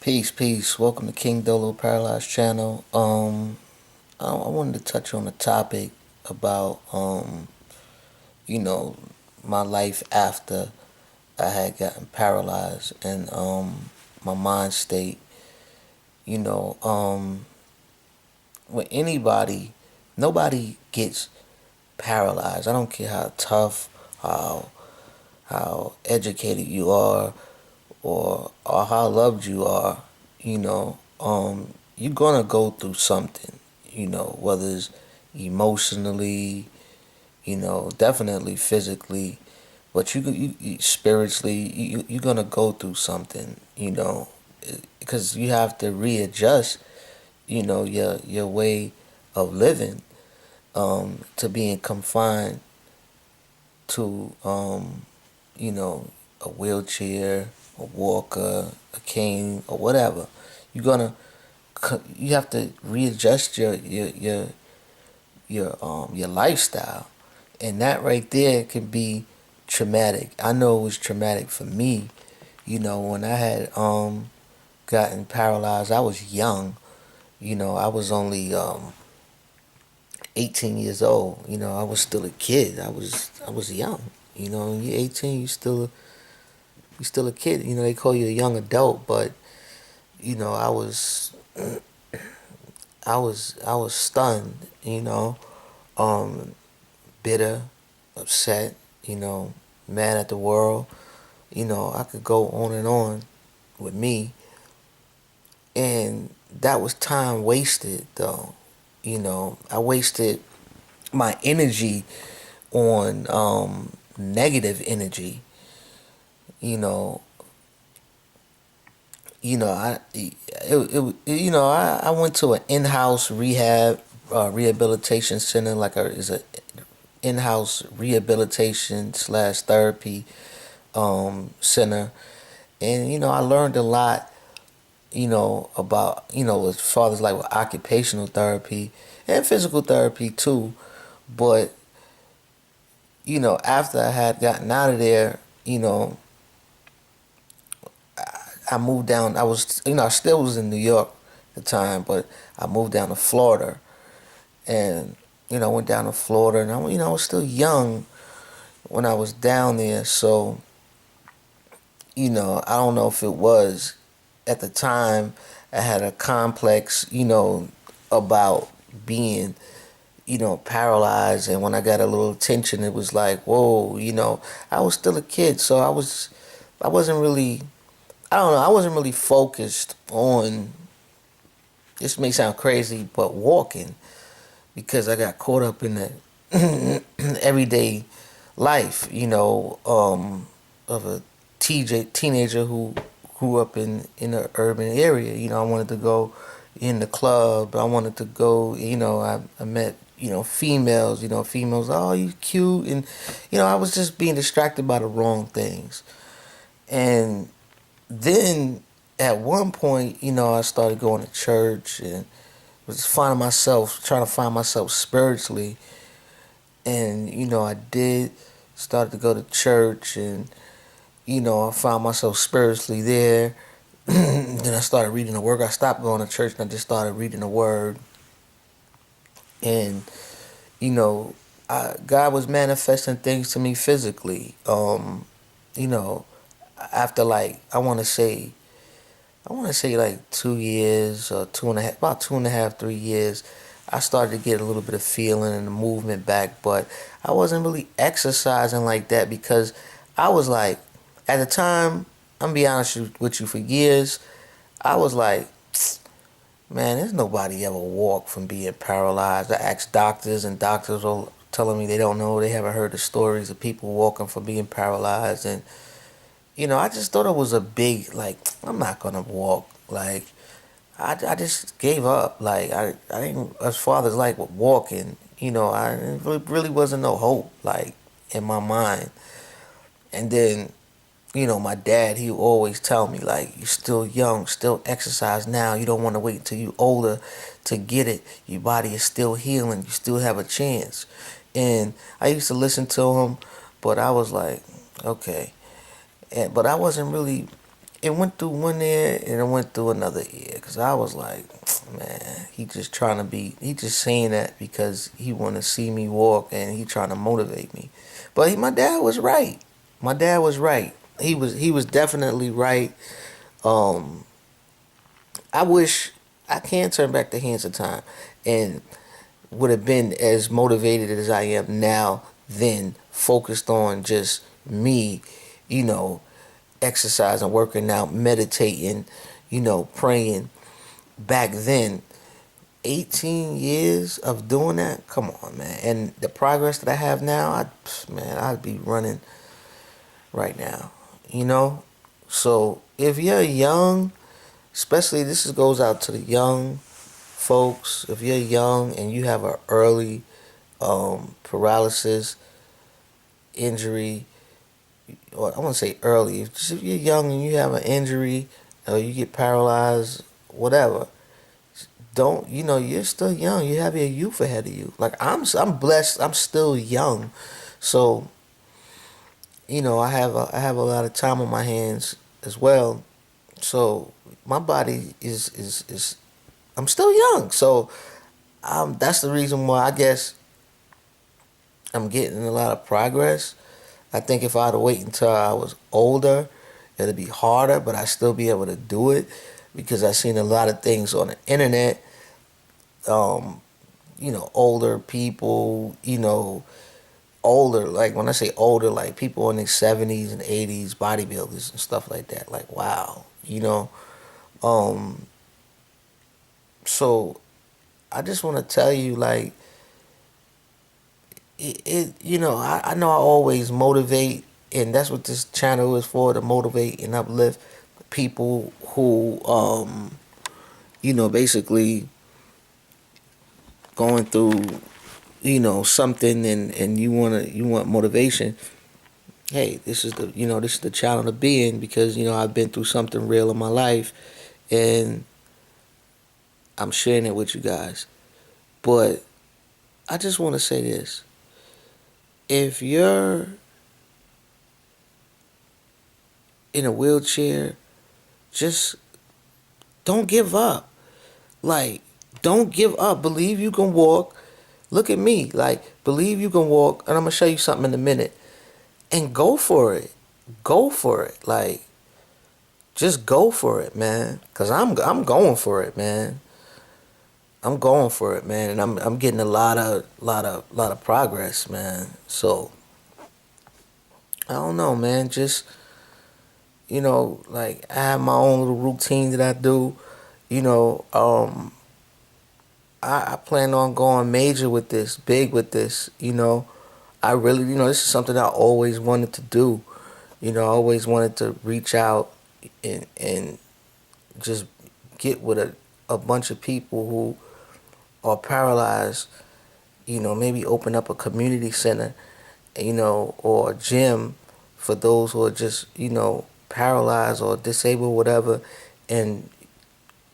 Peace, peace. Welcome to King Doelo Paralyzed channel. I wanted to touch on a topic about you know, my life after I had gotten paralyzed and my mind state. You know, with anybody, nobody gets paralyzed. I don't care how tough, how educated you are, or how loved you are, you're gonna go through something, whether it's emotionally, definitely physically, but you spiritually, you're gonna go through something, because you have to readjust, your way of living, to being confined to, a wheelchair, a walker, a cane, or whatever. You're gonna you have to readjust your lifestyle, and that right there can be traumatic. I know it was traumatic for me. When I had gotten paralyzed, I was young. I was only 18 years old. I was still a kid. I was young. When you're 18, you still a kid. They call you a young adult, but I was I was stunned. Um, Bitter, upset. Mad at the world. I could go on and on with me, and that was time wasted, though. I wasted my energy on negative energy. You know, I went to an in-house rehabilitation center, like is a in-house rehabilitation slash therapy center, and I learned a lot, about as far as like with occupational therapy and physical therapy too, but after I had gotten out of there, I moved down. I was, I still was in New York at the time, but I moved down to Florida, and I went down to Florida, and I was still young when I was down there, so I don't know if it was at the time I had a complex, about being, paralyzed, and when I got a little attention, it was like, whoa, I was still a kid, so I wasn't really, I don't know. I wasn't really focused on. This may sound crazy, but walking, because I got caught up in the everyday life. Of a teenager who grew up in an urban area. I wanted to go in the club. I wanted to go. I met females. Females. Oh, you cute, and I was just being distracted by the wrong things, and then at one point, I started going to church and was trying to find myself spiritually. And, I did, started to go to church, and, I found myself spiritually there. Then I started reading the word. I stopped going to church and I just started reading the word. And, you know, God was manifesting things to me physically. You know, after like, I want to say like 2 years or two and a half, about 2.5, 3 years, I started to get a little bit of feeling and the movement back, but I wasn't really exercising like that because I was like, at the time, I'm gonna be honest with you, for years, I was like, man, there's nobody ever walked from being paralyzed. I asked doctors, and doctors were telling me they don't know, they haven't heard the stories of people walking from being paralyzed, and I just thought it was a big, like, I'm not gonna walk. Like, I just gave up. Like, I didn't, as far as like with walking, I really wasn't no hope, like, in my mind. And then, my dad, he would always tell me, like, you're still young, still exercise now. You don't want to wait until you're older to get it. Your body is still healing. You still have a chance. And I used to listen to him, but I was like, okay. But I wasn't really it went through one ear and it went through another ear because I was like, man, he just trying to be, he just saying that because he want to see me walk and he trying to motivate me. But my dad was right. My dad was right. He was definitely right. Um, I wish I can turn back the hands of time and would have been as motivated as I am now, then focused on just me, you know, exercising, working out, meditating, praying. Back then, 18 years of doing that, come on, man. And the progress that I have now, I'd be running right now, you know? So if you're young, especially goes out to the young folks, if you're young and you have an early paralysis injury, or I want to say early, if you're young and you have an injury or you get paralyzed, whatever, don't, you're still young. You have your youth ahead of you. Like I'm blessed. I'm still young, so I have a lot of time on my hands as well. So my body is I'm still young. So that's the reason why I guess I'm getting a lot of progress. I think if I had to wait until I was older, it'd be harder, but I'd still be able to do it because I've seen a lot of things on the internet. Um, older people, older, like when I say older, like people in their 70s and 80s, bodybuilders and stuff like that. Like, wow, Um, so I just want to tell you, like, I know I always motivate, and that's what this channel is for, to motivate and uplift people who, basically going through, something, and you want motivation. Hey, this is the channel to be in because, I've been through something real in my life, and I'm sharing it with you guys. But I just want to say this. If you're in a wheelchair, just don't give up. Like, don't give up. Believe you can walk. Look at me. Like, believe you can walk. And I'm going to show you something in a minute. And go for it. Go for it. Like, just go for it, man. Because I'm going for it, man. I'm going for it, man. And I'm getting a lot of progress, man. So, I don't know, man. Just, like, I have my own little routine that I do. You know, I plan on going major with this, big with this. I really, this is something I always wanted to do. I always wanted to reach out and just get with a bunch of people who are paralyzed. Maybe open up a community center, or a gym for those who are just, paralyzed or disabled, whatever, and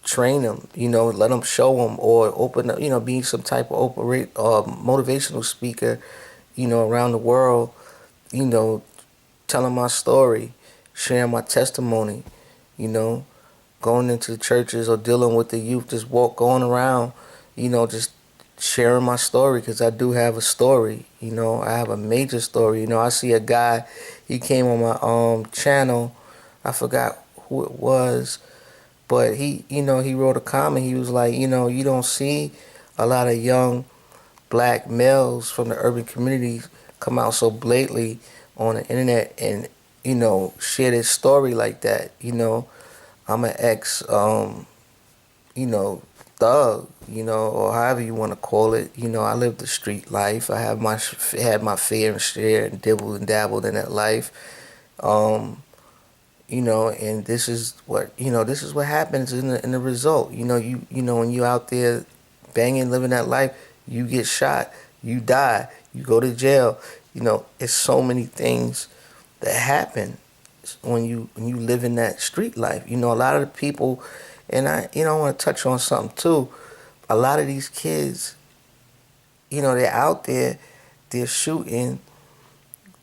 train them, let them show them, or open up, be some type of motivational speaker, around the world, you know, telling my story, sharing my testimony, you know, going into the churches or dealing with the youth, just going around, just sharing my story because I do have a story, I have a major story. I see a guy, he came on my channel, I forgot who it was, but he wrote a comment. He was like, you don't see a lot of young black males from the urban communities come out so blatantly on the internet and, share their story like that. I'm an ex, thug, or however you want to call it. I lived the street life. I have had my fair share and dibbled and dabbled in that life. Um, and this is what happens in the result. When you out there banging, living that life, you get shot, you die, you go to jail. It's so many things that happen when you live in that street life. A lot of the people, and I want to touch on something too. A lot of these kids, they're out there, they're shooting,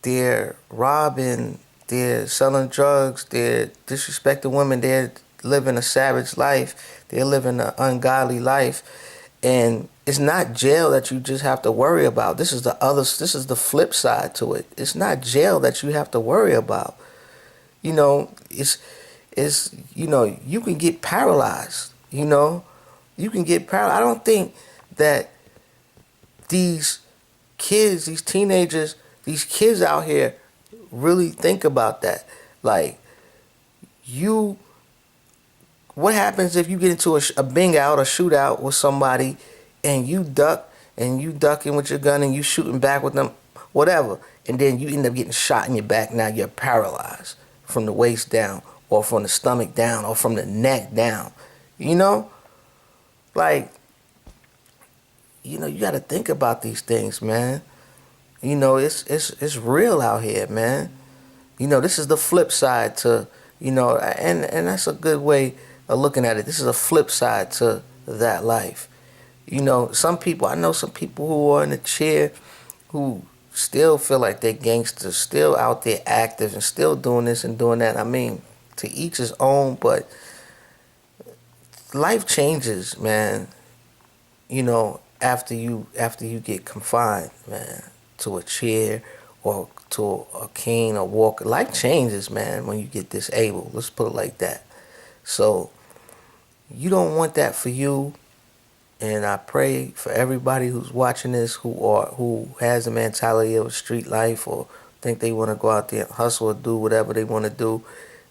they're robbing, They're selling drugs. They're disrespecting women. They're living a savage life. They're living an ungodly life. And it's not jail that you just have to worry about. This is the flip side to it. It's not jail that you have to worry about. You know, you can get paralyzed. You can get paralyzed. I don't think that these kids, these teenagers, these kids out here really think about that. Like, you, what happens if you get into a bang out, a shootout with somebody, and you ducking with your gun, and you shooting back with them, whatever, and then you end up getting shot in your back. Now you're paralyzed from the waist down, or from the stomach down, or from the neck down. You know, like, you got to think about these things, man. It's real out here, man. This is the flip side to, and that's a good way of looking at it. This is a flip side to that life. I know some people who are in the chair who still feel like they're gangsters, still out there active and still doing this and doing that. I mean, to each his own, but life changes, man. After you get confined, man, to a chair or to a cane or walker. Life changes, man, when you get disabled. Let's put it like that. So you don't want that for you. And I pray for everybody who's watching this who has a mentality of a street life, or think they want to go out there and hustle or do whatever they want to do.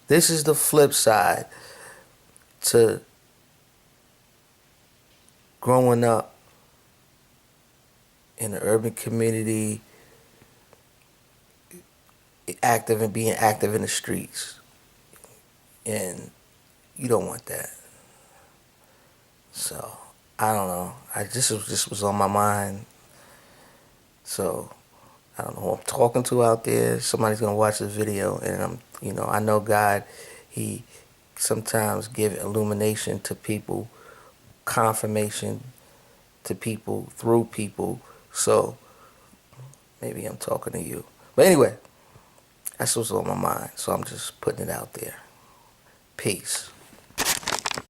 This is the flip side to growing up in the urban community, active and being active in the streets. And you don't want that. So I don't know. This was on my mind. So I don't know who I'm talking to out there. Somebody's gonna watch this video, and I know God, He sometimes give illumination to people, confirmation to people through people. So maybe I'm talking to you. But anyway, that's what's on my mind. So I'm just putting it out there. Peace.